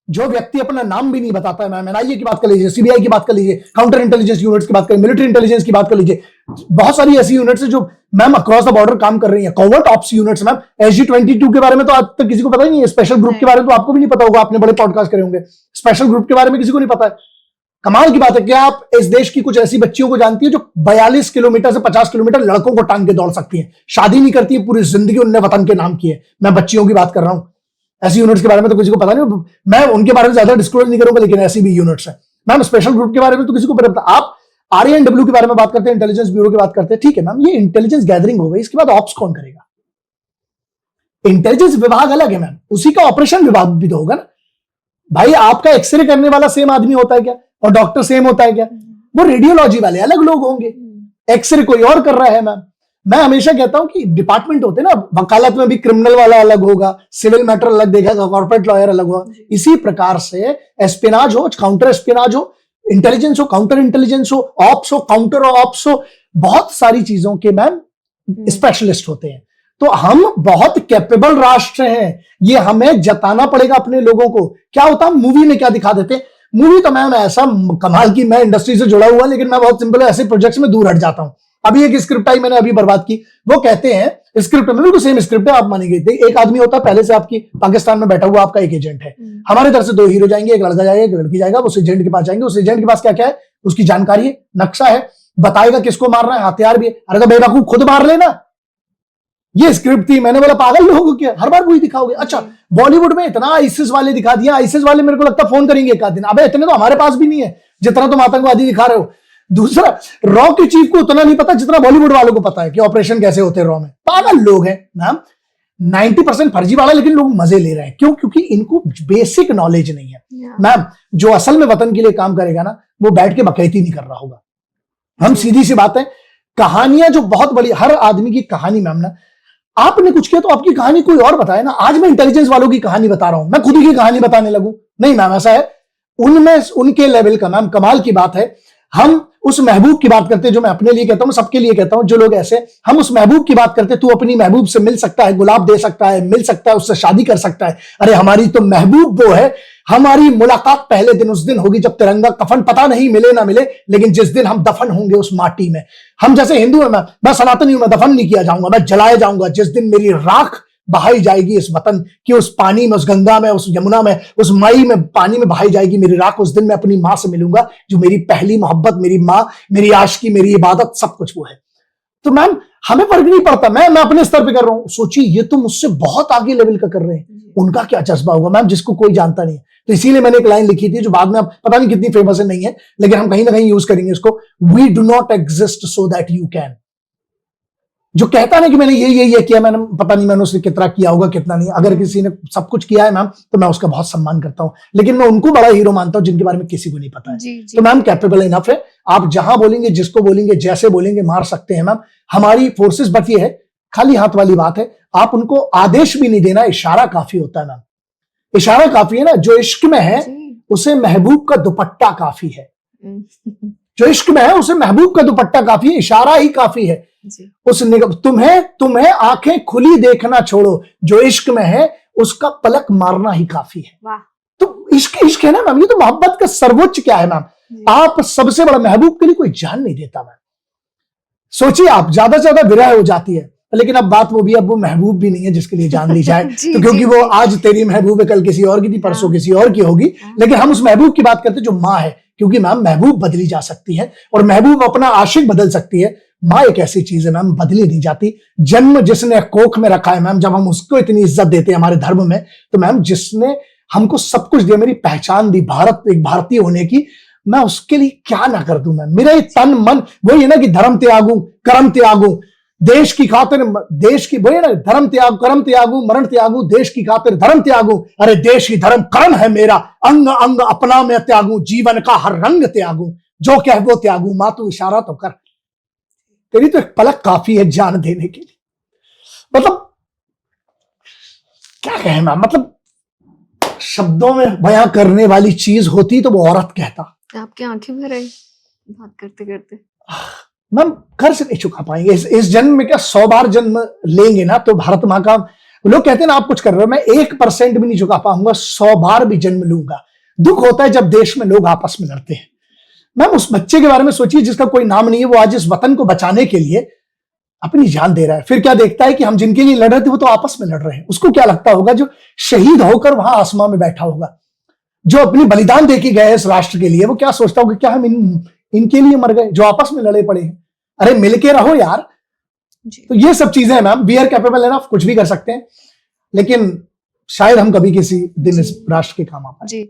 जो व्यक्ति अपना नाम भी नहीं बताता है, मैम एनआईए की बात कर लीजिए, सीबीआई की बात कर लीजिए, काउंटर इंटेलिजेंस यूनिट्स की बात करें, मिलिट्री इंटेलिजेंस की बात कर लीजिए, बहुत सारी ऐसी यूनिट्स है जो मैम अक्रॉस द बॉर्डर काम कर रही है। कॉवर्ट ऑप्स यूनिट्स मैम, SG-22 के बारे में तो आज तक किसी को पता ही नहीं है। स्पेशल ग्रुप के बारे में तो आपको भी नहीं पता होगा, आपने बड़े पॉडकास्ट करे होंगे, स्पेशल ग्रुप के बारे में किसी को नहीं पता है। कमाल की बात है, क्या आप इस देश की कुछ ऐसी बच्चियों को जानती है जो 42 किलोमीटर से 50 किलोमीटर लड़कों को टांग के दौड़ सकती है, शादी नहीं करती है, पूरी जिंदगी उनने वतन के नाम की है। मैं बच्चियों की बात कर रहा हूं, ऐसी यूनिट्स के बारे में तो किसी को पता नहीं, मैं उनके बारे में ज्यादा डिस्क्लोज नहीं करूंगा, लेकिन ऐसी भी यूनिट्स है मैम। स्पेशल ग्रुप के बारे में तो किसी को पता। आप RANW के बारे में बात करते हैं, इंटेलिजेंस ब्यूरो की बात करते हैं, ठीक है मैम, ये इंटेलिजेंस गैदरिंग हो गई, इसके बाद ऑप्स कौन करेगा? इंटेलिजेंस विभाग अलग है मैम, उसी का ऑपरेशन विभाग भी तो होगा ना भाई। आपका एक्सरे करने वाला सेम आदमी होता है क्या, और डॉक्टर सेम होता है क्या? वो रेडियोलॉजी वाले अलग लोग होंगे, एक्सरे कोई और कर रहा है मैम। मैं हमेशा कहता हूं कि डिपार्टमेंट होते हैं ना, वकालत में भी क्रिमिनल वाला अलग होगा, सिविल मैटर अलग देखेगा, कॉर्पोरेट लॉयर अलग होगा। इसी प्रकार से एस्पिनाज हो, काउंटर एस्पिनाज हो, इंटेलिजेंस हो, काउंटर इंटेलिजेंस हो, ऑप्स हो, काउंटर ऑप्स हो, बहुत सारी चीजों के मैम स्पेशलिस्ट होते हैं। तो हम बहुत कैपेबल राष्ट्र हैं, ये हमें जताना पड़ेगा अपने लोगों को। क्या होता है मूवी में क्या दिखा देते हैं, मूवी तो मैम ऐसा कमाल की, मैं इंडस्ट्री से जुड़ा हुआ, लेकिन मैं बहुत सिंपल है, ऐसे प्रोजेक्ट्स में दूर हट जाता हूं। अभी एक स्क्रिप्ट आई, मैंने अभी बर्बाद की, वो कहते हैं स्क्रिप्ट में बिल्कुल सेम स्क्रिप्ट है, आप मानेंगे, एक आदमी होता है पहले से आपकी पाकिस्तान में बैठा हुआ आपका एक एजेंट है, हमारे तरफ से 2 हीरो जाएंगे, एक लड़का जाएगा, एक लड़की जाएगा, उस एजेंट के पास जाएंगे, उस एजेंट के पास क्या क्या है, उसकी जानकारी है, नक्शा है, बताएगा किसको मारना है, हथियार भी है। अरे तो बेवकूफ खुद मार लेना, ये स्क्रिप्ट थी। मैंने बोला पागल लोग क्या, हर बार वही दिखाओगे? अच्छा बॉलीवुड में इतना आईसिस वाले दिखा दिया, आईसिस वाले मेरे को लगता फोन करेंगे एक आध दिन, अबे इतने तो हमारे पास भी नहीं है जितना तुम आतंकवादी दिखा रहे हो। दूसरा, रॉ के चीफ को उतना नहीं पता जितना बॉलीवुड वालों को पता है कि ऑपरेशन कैसे होते हैं रॉ में। पागल लोग हैं मैम, 90% फर्जी वाला, लेकिन लोग मजे ले रहे हैं। क्यों? क्योंकि इनको बेसिक नॉलेज नहीं है मैम। जो असल में वतन के लिए काम करेगा ना, वो बैठ के बकैती नहीं कर रहा होगा। हम सीधी सी बात है, कहानियां जो बहुत बड़ी, हर आदमी की कहानी मैम ना, आपने कुछ किया तो आपकी कहानी कोई और बताए ना। आज मैं इंटेलिजेंस वालों की कहानी बता रहा हूं, मैं खुद की कहानी बताने लगूं? नहीं मैम, ऐसा है उनमें उनके लेवल का मैम। कमाल की बात है, हम उस महबूब की बात करते हैं, जो मैं अपने लिए कहता हूं, सबके लिए कहता हूं, जो लोग ऐसे, हम उस महबूब की बात करते हैं, तू अपनी महबूब से मिल सकता है, गुलाब दे सकता है, मिल सकता है, उससे शादी कर सकता है। अरे हमारी तो महबूब वो है, हमारी मुलाकात पहले दिन उस दिन होगी जब तिरंगा कफन, पता नहीं मिले ना मिले, लेकिन जिस दिन हम दफन होंगे उस माटी में। हम जैसे हिंदू है, मैं सनातनी हूं, मैं दफन नहीं किया जाऊंगा, मैं जलाया जाऊंगा। जिस दिन मेरी राख बहाई जाएगी इस वतन की, उस पानी में, उस गंगा में, उस यमुना में, उस मई में पानी में बहाई जाएगी मेरी राख, उस दिन मैं अपनी मां से मिलूंगा, जो मेरी पहली मोहब्बत, मेरी मां, मेरी आशिकी, मेरी इबादत, सब कुछ वो है। तो मैम हमें फर्क नहीं पड़ता, मैं अपने स्तर पे कर रहा हूं। सोचिए ये तो मुझसे बहुत आगे लेवल का कर रहे हैं, उनका क्या जज्बा होगा मैम, जिसको कोई जानता नहीं है। तो इसीलिए मैंने एक लाइन लिखी थी, जो बाद में अब पता नहीं कितनी फेमस है, नहीं है, लेकिन हम कहीं ना कहीं यूज करेंगे इसको, we do not exist so that you can. जो कहता ना कि मैंने ये किया, मैंने पता नहीं मैंने उसने कितना किया होगा, कितना नहीं। अगर किसी ने सब कुछ किया है मैम, तो मैं उसका बहुत सम्मान करता हूं, लेकिन मैं उनको बड़ा हीरो मानता हूं जिनके बारे में किसी को नहीं पता है। तो मैम कैपेबल इनफ है, आप जहां बोलेंगे, जिसको बोलेंगे, जैसे बोलेंगे, मार सकते हैं मैम। हमारी फोर्सेस, बट ये है खाली हाथ वाली बात है, आप उनको आदेश भी नहीं देना, इशारा काफी होता है मैम। इशारा काफी है ना, जो इश्क में है उसे महबूब का दुपट्टा काफी है। जो इश्क में है उसे महबूब का दुपट्टा काफी है, इशारा ही काफी है। उस तुम्हें आंखें खुली देखना छोड़ो, जो इश्क में है उसका पलक मारना ही काफी है। तो इश्क है ना मैम, ये तो मोहब्बत का सर्वोच्च क्या है मैम। आप सबसे बड़ा, महबूब के लिए कोई जान नहीं देता मैम। सोचिए आप, ज्यादा से ज्यादा विरह हो जाती है, लेकिन अब बात वो भी, अब वो महबूब भी नहीं है जिसके लिए जान दी जाए। तो क्योंकि वो आज तेरी महबूब है, कल किसी और की थी, परसों किसी और की होगी, लेकिन हम उस महबूब की बात करते हैं जो माँ है। क्योंकि मैम महबूब बदली जा सकती है, और महबूब अपना आशिक बदल सकती है। माँ एक ऐसी चीज है मैम, बदली नहीं जाती। जन्म जिसने कोख में रखा है मैम, जब हम उसको इतनी इज्जत देते हैं हमारे धर्म में, तो मैम जिसने हमको सब कुछ दिया, मेरी पहचान दी भारत, एक भारतीय होने की, मैं उसके लिए क्या ना कर दूं मैम। मेरा ये तन मन वही है ना, कि धर्म त्यागूं, कर्म त्यागूं, देश की खातिर, देश की वही ना, धर्म त्याग, कर्म त्यागूं, मरण त्यागूं, देश की खातिर धर्म त्यागूं। अरे देश ही धर्म कर्म है मेरा, अंग अंग अपना मैं त्यागूं, जीवन का हर रंग त्यागूं, जो कह वो त्यागूं, मां तू इशारा तो कर, तेरी तो एक पलक काफी है जान देने के लिए। मतलब क्या कहें मैम, मतलब शब्दों में बयां करने वाली चीज होती तो वो औरत कहता। आपकी आंखें भर आई बात करते करते। मैम घर से नहीं चुका पाएंगे, इस जन्म में क्या 100 बार जन्म लेंगे ना, तो भारत माँ का लोग कहते हैं ना आप कुछ कर रहे हो, मैं 1% भी नहीं झुका पाऊंगा, 100 बार भी जन्म लूंगा। दुख होता है जब देश में लोग आपस में लड़ते हैं। मैम उस बच्चे के बारे में सोचिए जिसका कोई नाम नहीं है, वो आज इस वतन को बचाने के लिए अपनी जान दे रहा है। फिर क्या देखता है कि हम जिनके लिए लड़ रहे थे वो तो आपस में लड़ रहे हैं। उसको क्या लगता होगा जो शहीद होकर वहां आसमां में बैठा होगा, जो अपनी बलिदान देके गए इस राष्ट्र के लिए, वो क्या सोचता होगा क्या हम इनके लिए मर गए जो आपस में लड़े पड़े हैं। अरे मिलके रहो यार। तो ये सब चीजें ma'am, we are capable enough, कुछ भी कर सकते हैं, लेकिन शायद हम कभी किसी दिन इस राष्ट्र के काम आ पाए। जी।